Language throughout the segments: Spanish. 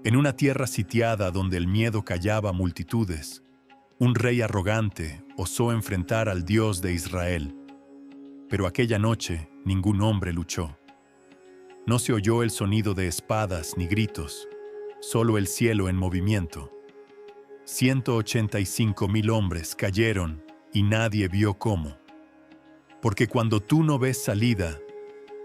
En una tierra sitiada donde el miedo callaba multitudes, un rey arrogante osó enfrentar al Dios de Israel. Pero aquella noche ningún hombre luchó. No se oyó el sonido de espadas ni gritos, solo el cielo en movimiento. 185,000 hombres cayeron y nadie vio cómo. Porque cuando tú no ves salida,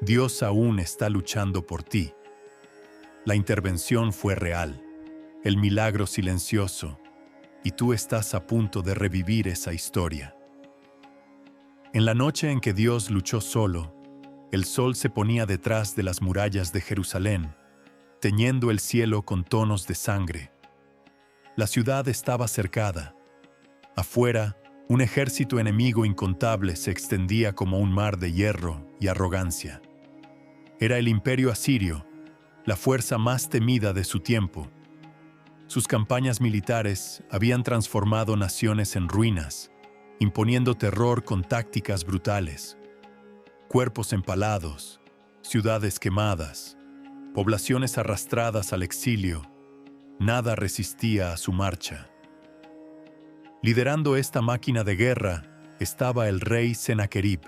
Dios aún está luchando por ti. La intervención fue real, el milagro silencioso, y tú estás a punto de revivir esa historia. En la noche en que Dios luchó solo, el sol se ponía detrás de las murallas de Jerusalén, teñendo el cielo con tonos de sangre. La ciudad estaba cercada. Afuera, un ejército enemigo incontable se extendía como un mar de hierro y arrogancia. Era el imperio asirio, la fuerza más temida de su tiempo. Sus campañas militares habían transformado naciones en ruinas, imponiendo terror con tácticas brutales. Cuerpos empalados, ciudades quemadas, poblaciones arrastradas al exilio, nada resistía a su marcha. Liderando esta máquina de guerra estaba el rey Sennacherib.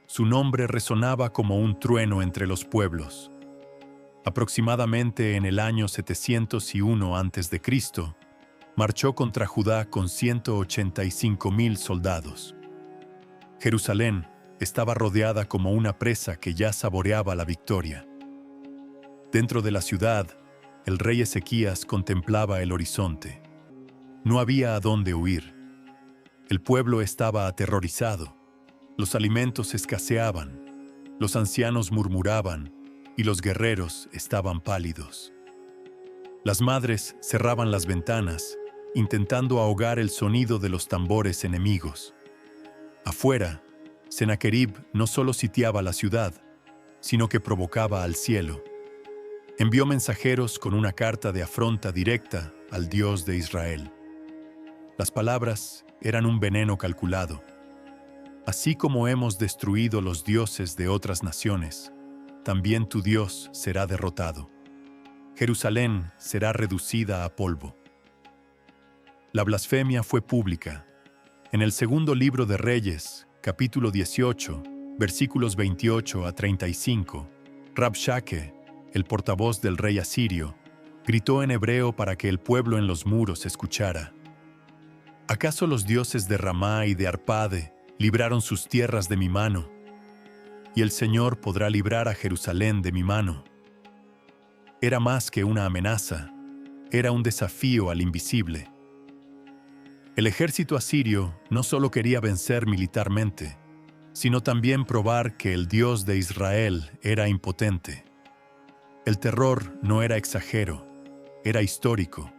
Su nombre resonaba como un trueno entre los pueblos. Aproximadamente en el año 701 a.C., marchó contra Judá con 185,000 soldados. Jerusalén estaba rodeada como una presa que ya saboreaba la victoria. Dentro de la ciudad, el rey Ezequías contemplaba el horizonte. No había a dónde huir. El pueblo estaba aterrorizado. Los alimentos escaseaban, los ancianos murmuraban y los guerreros estaban pálidos. Las madres cerraban las ventanas, intentando ahogar el sonido de los tambores enemigos. Afuera, Sennacherib no solo sitiaba la ciudad, sino que provocaba al cielo. Envió mensajeros con una carta de afronta directa al Dios de Israel. Las palabras eran un veneno calculado. Así como hemos destruido los dioses de otras naciones, también tu Dios será derrotado. Jerusalén será reducida a polvo. La blasfemia fue pública. En el segundo libro de Reyes, capítulo 18, versículos 28 a 35, Rabshakeh, el portavoz del rey asirio, gritó en hebreo para que el pueblo en los muros escuchara. ¿Acaso los dioses de Ramá y de Arpade libraron sus tierras de mi mano? Y el Señor podrá librar a Jerusalén de mi mano. Era más que una amenaza, era un desafío al invisible. El ejército asirio no solo quería vencer militarmente, sino también probar que el Dios de Israel era impotente. El terror no era exagero, era histórico.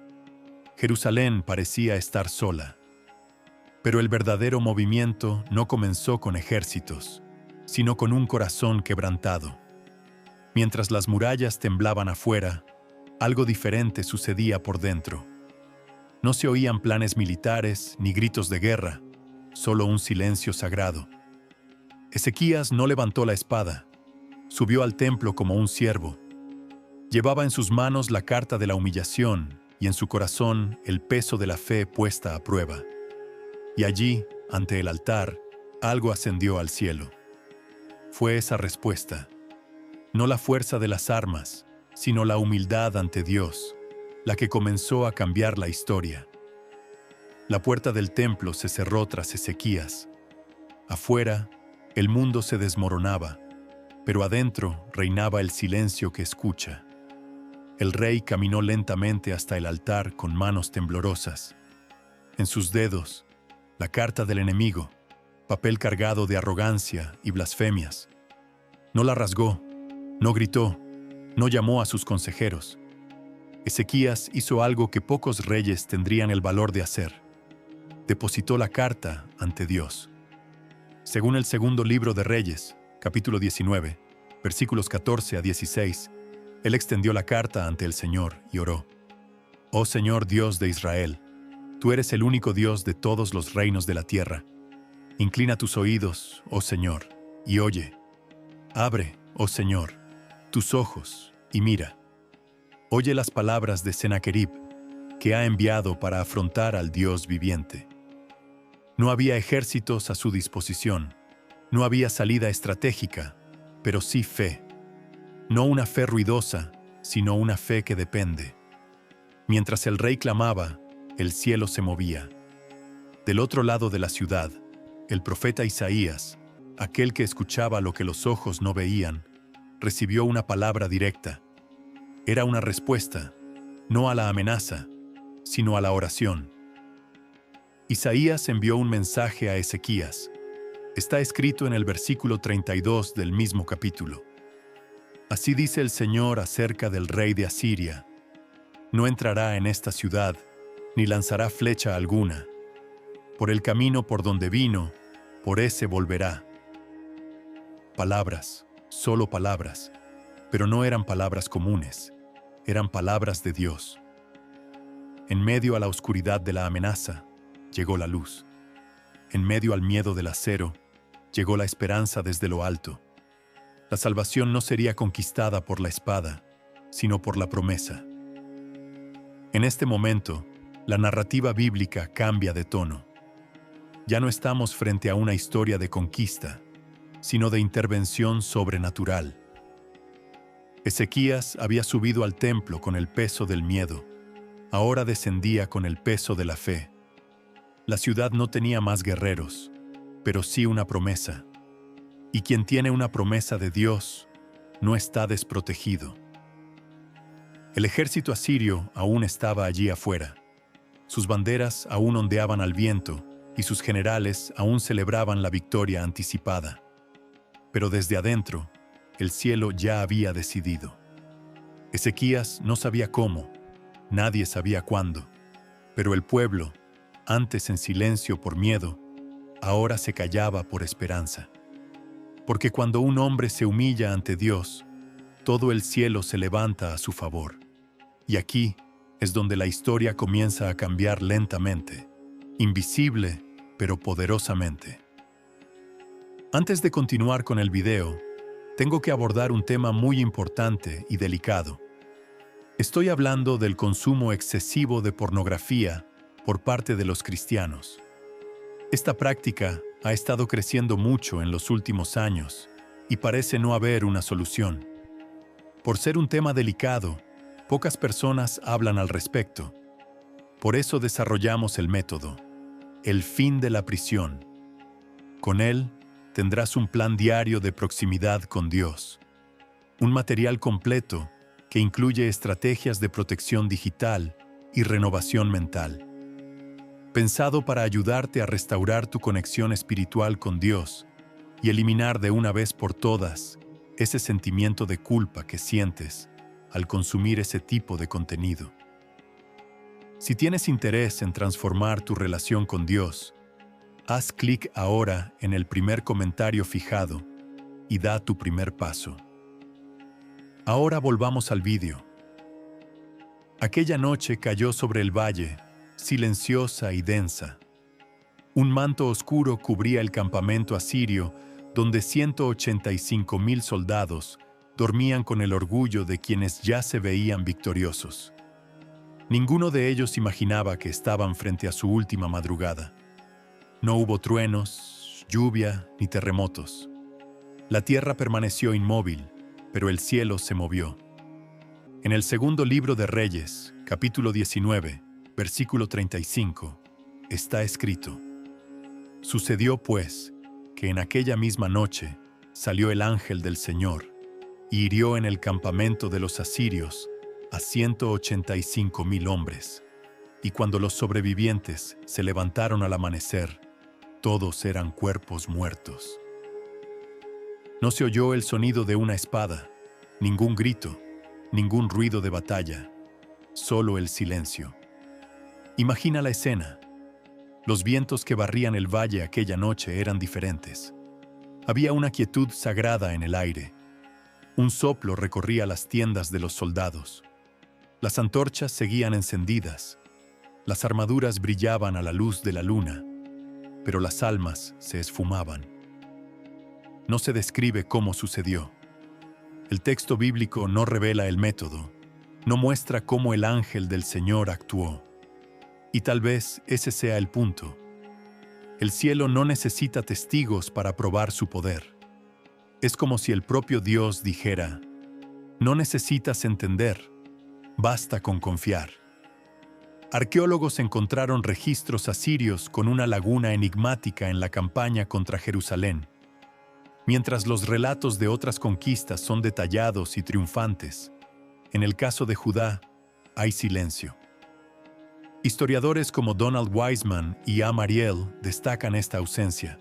Jerusalén parecía estar sola. Pero el verdadero movimiento no comenzó con ejércitos, sino con un corazón quebrantado. Mientras las murallas temblaban afuera, algo diferente sucedía por dentro. No se oían planes militares ni gritos de guerra, solo un silencio sagrado. Ezequías no levantó la espada, subió al templo como un siervo. Llevaba en sus manos la carta de la humillación y en su corazón el peso de la fe puesta a prueba. Y allí, ante el altar, algo ascendió al cielo. Fue esa respuesta, no la fuerza de las armas, sino la humildad ante Dios, la que comenzó a cambiar la historia. La puerta del templo se cerró tras Ezequías. Afuera, el mundo se desmoronaba, pero adentro reinaba el silencio que escucha. El rey caminó lentamente hasta el altar con manos temblorosas. En sus dedos, la carta del enemigo, papel cargado de arrogancia y blasfemias. No la rasgó, no gritó, no llamó a sus consejeros. Ezequías hizo algo que pocos reyes tendrían el valor de hacer. Depositó la carta ante Dios. Según el segundo libro de Reyes, capítulo 19, versículos 14 a 16, él extendió la carta ante el Señor y oró. Oh Señor Dios de Israel, tú eres el único Dios de todos los reinos de la tierra. Inclina tus oídos, oh Señor, y oye. Abre, oh Señor, tus ojos y mira. Oye las palabras de Sennacherib, que ha enviado para afrontar al Dios viviente. No había ejércitos a su disposición, no había salida estratégica, pero sí fe. No una fe ruidosa, sino una fe que depende. Mientras el rey clamaba, el cielo se movía. Del otro lado de la ciudad, el profeta Isaías, aquel que escuchaba lo que los ojos no veían, recibió una palabra directa. Era una respuesta, no a la amenaza, sino a la oración. Isaías envió un mensaje a Ezequías. Está escrito en el versículo 32 del mismo capítulo. Así dice el Señor acerca del rey de Asiria: no entrará en esta ciudad, ni lanzará flecha alguna. Por el camino por donde vino, por ese volverá. Palabras, solo palabras, pero no eran palabras comunes, eran palabras de Dios. En medio a la oscuridad de la amenaza, llegó la luz. En medio al miedo del acero, llegó la esperanza desde lo alto. La salvación no sería conquistada por la espada, sino por la promesa. En este momento, la narrativa bíblica cambia de tono. Ya no estamos frente a una historia de conquista, sino de intervención sobrenatural. Ezequías había subido al templo con el peso del miedo. Ahora descendía con el peso de la fe. La ciudad no tenía más guerreros, pero sí una promesa. Y quien tiene una promesa de Dios no está desprotegido. El ejército asirio aún estaba allí afuera. Sus banderas aún ondeaban al viento y sus generales aún celebraban la victoria anticipada. Pero desde adentro, el cielo ya había decidido. Ezequías no sabía cómo, nadie sabía cuándo, pero el pueblo, antes en silencio por miedo, ahora se callaba por esperanza. Porque cuando un hombre se humilla ante Dios, todo el cielo se levanta a su favor. Y aquí es donde la historia comienza a cambiar lentamente, invisible, pero poderosamente. Antes de continuar con el video, tengo que abordar un tema muy importante y delicado. Estoy hablando del consumo excesivo de pornografía por parte de los cristianos. Esta práctica ha estado creciendo mucho en los últimos años y parece no haber una solución. Por ser un tema delicado, pocas personas hablan al respecto. Por eso desarrollamos el método, el fin de la prisión. Con él, tendrás un plan diario de proximidad con Dios. Un material completo que incluye estrategias de protección digital y renovación mental. Pensado para ayudarte a restaurar tu conexión espiritual con Dios y eliminar de una vez por todas ese sentimiento de culpa que sientes al consumir ese tipo de contenido. Si tienes interés en transformar tu relación con Dios, haz clic ahora en el primer comentario fijado y da tu primer paso. Ahora volvamos al vídeo. Aquella noche cayó sobre el valle, silenciosa y densa. Un manto oscuro cubría el campamento asirio, donde 185,000 soldados dormían con el orgullo de quienes ya se veían victoriosos. Ninguno de ellos imaginaba que estaban frente a su última madrugada. No hubo truenos, lluvia ni terremotos. La tierra permaneció inmóvil, pero el cielo se movió. En el segundo libro de Reyes, capítulo 19, versículo 35, está escrito: Sucedió, pues, que en aquella misma noche salió el ángel del Señor y hirió en el campamento de los asirios a 185,000 hombres. Y cuando los sobrevivientes se levantaron al amanecer, todos eran cuerpos muertos. No se oyó el sonido de una espada, ningún grito, ningún ruido de batalla, solo el silencio. Imagina la escena. Los vientos que barrían el valle aquella noche eran diferentes. Había una quietud sagrada en el aire. Un soplo recorría las tiendas de los soldados. Las antorchas seguían encendidas. Las armaduras brillaban a la luz de la luna, pero las almas se esfumaban. No se describe cómo sucedió. El texto bíblico no revela el método, no muestra cómo el ángel del Señor actuó. Y tal vez ese sea el punto. El cielo no necesita testigos para probar su poder. Es como si el propio Dios dijera: no necesitas entender, basta con confiar. Arqueólogos encontraron registros asirios con una laguna enigmática en la campaña contra Jerusalén, mientras los relatos de otras conquistas son detallados y triunfantes. En el caso de Judá, hay silencio. Historiadores como Donald Wiseman y A. Mariel destacan esta ausencia.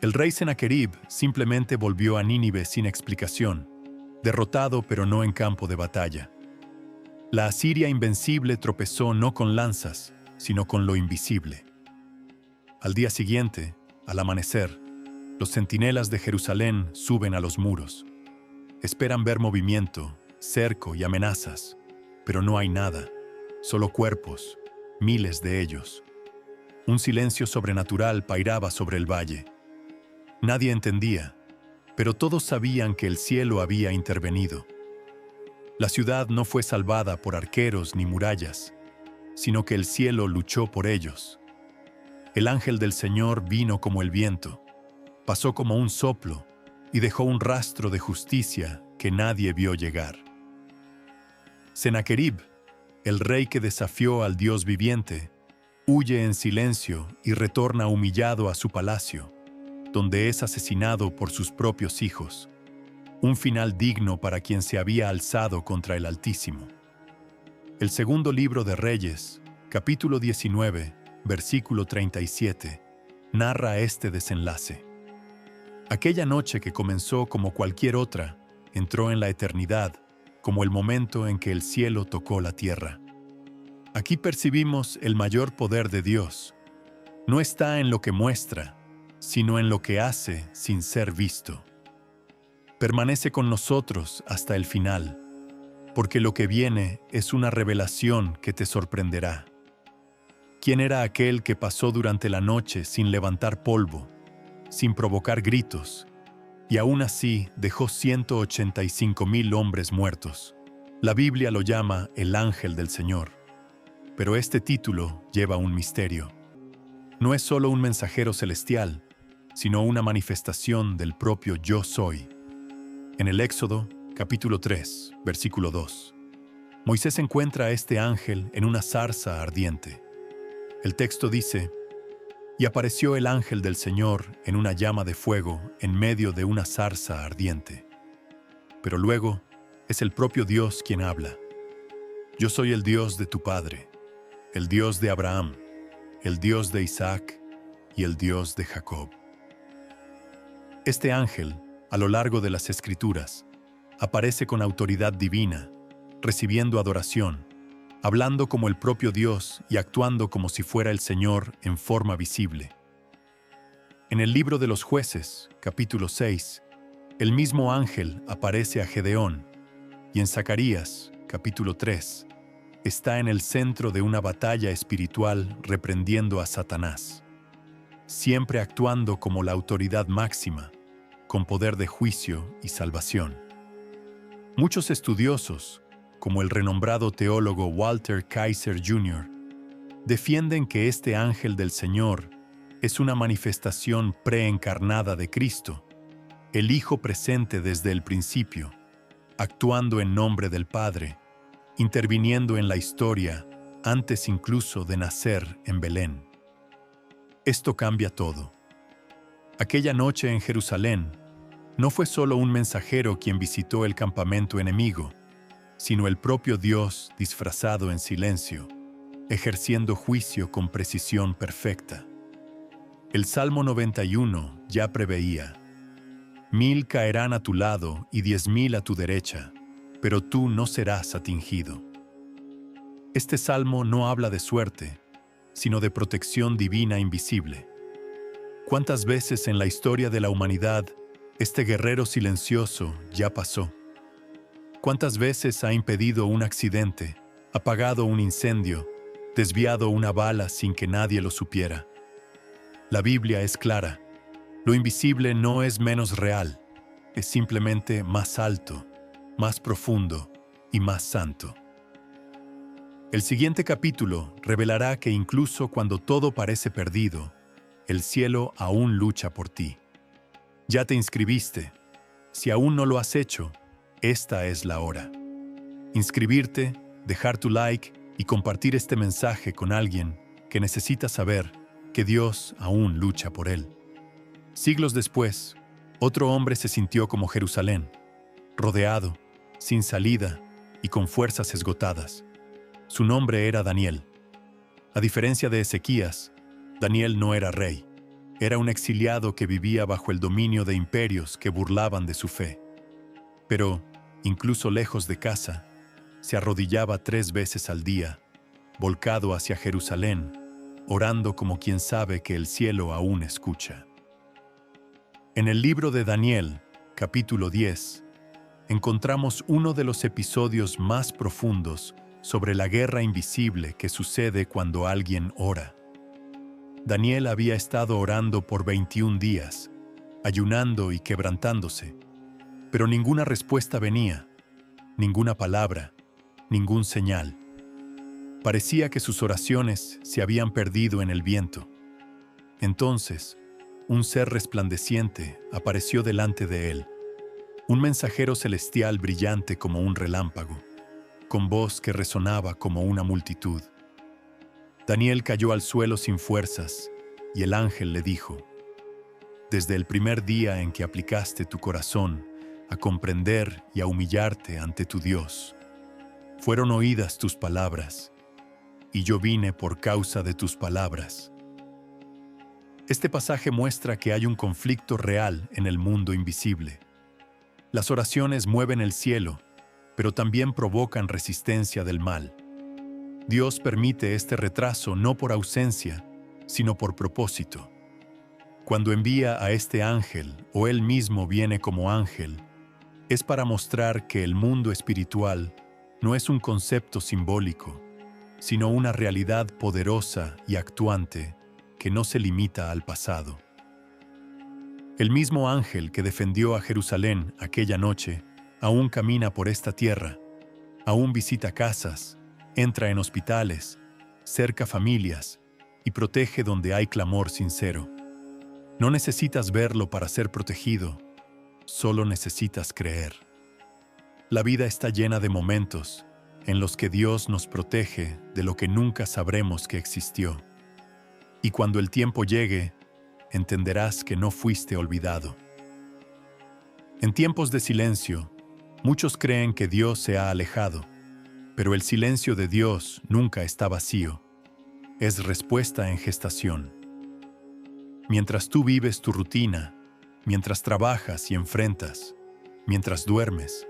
El rey Sennacherib simplemente volvió a Nínive sin explicación, derrotado pero no en campo de batalla. La Asiria invencible tropezó no con lanzas, sino con lo invisible. Al día siguiente, al amanecer, los centinelas de Jerusalén suben a los muros. Esperan ver movimiento, cerco y amenazas, pero no hay nada, solo cuerpos, miles de ellos. Un silencio sobrenatural pairaba sobre el valle. Nadie entendía, pero todos sabían que el cielo había intervenido. La ciudad no fue salvada por arqueros ni murallas, sino que el cielo luchó por ellos. El ángel del Señor vino como el viento, pasó como un soplo y dejó un rastro de justicia que nadie vio llegar. Sennacherib, el rey que desafió al Dios viviente, huye en silencio y retorna humillado a su palacio, donde es asesinado por sus propios hijos. Un final digno para quien se había alzado contra el Altísimo. El segundo libro de Reyes, capítulo 19, versículo 37, narra este desenlace. Aquella noche que comenzó como cualquier otra, entró en la eternidad, como el momento en que el cielo tocó la tierra. Aquí percibimos el mayor poder de Dios. No está en lo que muestra, sino en lo que hace sin ser visto. Permanece con nosotros hasta el final, porque lo que viene es una revelación que te sorprenderá. ¿Quién era aquel que pasó durante la noche sin levantar polvo, sin provocar gritos, y aún así dejó 185,000 hombres muertos? La Biblia lo llama el ángel del Señor, pero este título lleva un misterio. No es solo un mensajero celestial, sino una manifestación del propio Yo Soy. En el Éxodo, capítulo 3, versículo 2, Moisés encuentra a este ángel en una zarza ardiente. El texto dice: «Y apareció el ángel del Señor en una llama de fuego en medio de una zarza ardiente». Pero luego es el propio Dios quien habla. «Yo soy el Dios de tu padre, el Dios de Abraham, el Dios de Isaac y el Dios de Jacob». Este ángel, a lo largo de las Escrituras, aparece con autoridad divina, recibiendo adoración, hablando como el propio Dios y actuando como si fuera el Señor en forma visible. En el libro de los Jueces, capítulo 6, el mismo ángel aparece a Gedeón, y en Zacarías, capítulo 3, está en el centro de una batalla espiritual reprendiendo a Satanás, siempre actuando como la autoridad máxima, con poder de juicio y salvación. Muchos estudiosos, como el renombrado teólogo Walter Kaiser Jr., defienden que este ángel del Señor es una manifestación preencarnada de Cristo, el Hijo presente desde el principio, actuando en nombre del Padre, interviniendo en la historia antes incluso de nacer en Belén. Esto cambia todo. Aquella noche en Jerusalén, no fue solo un mensajero quien visitó el campamento enemigo, sino el propio Dios disfrazado en silencio, ejerciendo juicio con precisión perfecta. El Salmo 91 ya preveía: 1,000 caerán a tu lado y 10,000 a tu derecha, pero tú no serás atingido. Este salmo no habla de suerte, sino de protección divina invisible. ¿Cuántas veces en la historia de la humanidad este guerrero silencioso ya pasó? ¿Cuántas veces ha impedido un accidente, apagado un incendio, desviado una bala sin que nadie lo supiera? La Biblia es clara. Lo invisible no es menos real, es simplemente más alto, más profundo y más santo. El siguiente capítulo revelará que incluso cuando todo parece perdido, el cielo aún lucha por ti. Ya te inscribiste. Si aún no lo has hecho, esta es la hora. Inscribirte, dejar tu like y compartir este mensaje con alguien que necesita saber que Dios aún lucha por él. Siglos después, otro hombre se sintió como Jerusalén, rodeado, sin salida y con fuerzas esgotadas. Su nombre era Daniel. A diferencia de Ezequías, Daniel no era rey. Era un exiliado que vivía bajo el dominio de imperios que burlaban de su fe. Pero, incluso lejos de casa, se arrodillaba 3 veces al día, volcado hacia Jerusalén, orando como quien sabe que el cielo aún escucha. En el libro de Daniel, capítulo 10, encontramos uno de los episodios más profundos sobre la guerra invisible que sucede cuando alguien ora. Daniel había estado orando por 21 días, ayunando y quebrantándose, pero ninguna respuesta venía, ninguna palabra, ningún señal. Parecía que sus oraciones se habían perdido en el viento. Entonces, un ser resplandeciente apareció delante de él, un mensajero celestial brillante como un relámpago, con voz que resonaba como una multitud. Daniel cayó al suelo sin fuerzas, y el ángel le dijo: «Desde el primer día en que aplicaste tu corazón a comprender y a humillarte ante tu Dios, fueron oídas tus palabras, y yo vine por causa de tus palabras». Este pasaje muestra que hay un conflicto real en el mundo invisible. Las oraciones mueven el cielo, pero también provocan resistencia del mal. Dios permite este retraso no por ausencia, sino por propósito. Cuando envía a este ángel, o él mismo viene como ángel, es para mostrar que el mundo espiritual no es un concepto simbólico, sino una realidad poderosa y actuante que no se limita al pasado. El mismo ángel que defendió a Jerusalén aquella noche aún camina por esta tierra, aún visita casas, entra en hospitales, cerca familias y protege donde hay clamor sincero. No necesitas verlo para ser protegido, solo necesitas creer. La vida está llena de momentos en los que Dios nos protege de lo que nunca sabremos que existió. Y cuando el tiempo llegue, entenderás que no fuiste olvidado. En tiempos de silencio, muchos creen que Dios se ha alejado, pero el silencio de Dios nunca está vacío. Es respuesta en gestación. Mientras tú vives tu rutina, mientras trabajas y enfrentas, mientras duermes,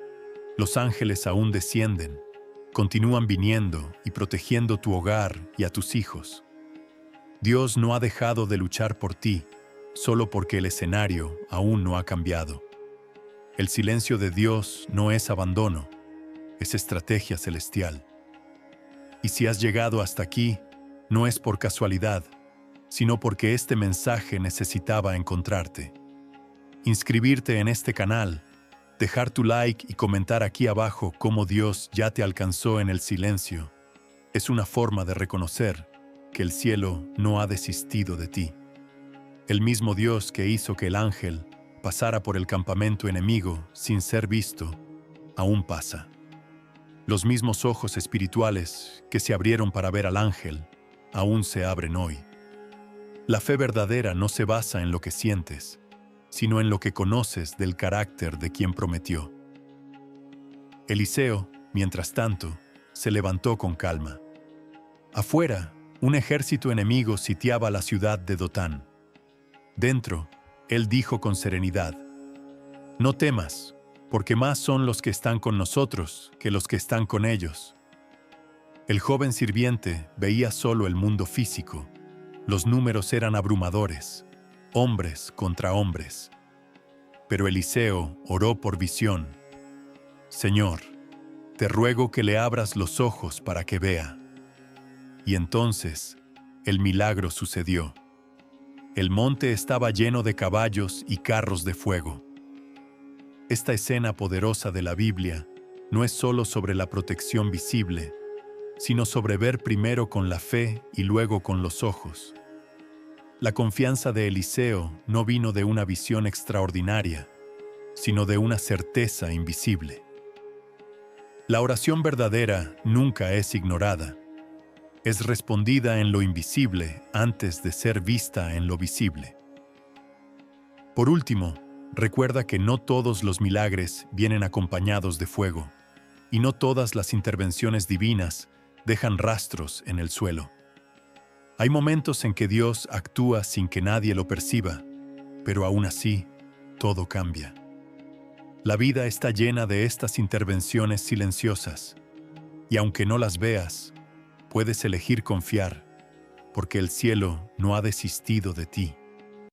los ángeles aún descienden, continúan viniendo y protegiendo tu hogar y a tus hijos. Dios no ha dejado de luchar por ti, solo porque el escenario aún no ha cambiado. El silencio de Dios no es abandono, es estrategia celestial. Y si has llegado hasta aquí, no es por casualidad, sino porque este mensaje necesitaba encontrarte. Inscribirte en este canal, dejar tu like y comentar aquí abajo cómo Dios ya te alcanzó en el silencio, es una forma de reconocer que el cielo no ha desistido de ti. El mismo Dios que hizo que el ángel pasara por el campamento enemigo sin ser visto, aún pasa. Los mismos ojos espirituales que se abrieron para ver al ángel, aún se abren hoy. La fe verdadera no se basa en lo que sientes, sino en lo que conoces del carácter de quien prometió. Eliseo, mientras tanto, se levantó con calma. Afuera, un ejército enemigo sitiaba la ciudad de Dotán. Dentro, él dijo con serenidad: «No temas, porque más son los que están con nosotros que los que están con ellos». El joven sirviente veía solo el mundo físico. Los números eran abrumadores, hombres contra hombres. Pero Eliseo oró por visión: «Señor, te ruego que le abras los ojos para que vea». Y entonces, el milagro sucedió. El monte estaba lleno de caballos y carros de fuego. Esta escena poderosa de la Biblia no es solo sobre la protección visible, sino sobre ver primero con la fe y luego con los ojos. La confianza de Eliseo no vino de una visión extraordinaria, sino de una certeza invisible. La oración verdadera nunca es ignorada. Es respondida en lo invisible antes de ser vista en lo visible. Por último, recuerda que no todos los milagros vienen acompañados de fuego, y no todas las intervenciones divinas dejan rastros en el suelo. Hay momentos en que Dios actúa sin que nadie lo perciba, pero aún así, todo cambia. La vida está llena de estas intervenciones silenciosas, y aunque no las veas, puedes elegir confiar, porque el cielo no ha desistido de ti.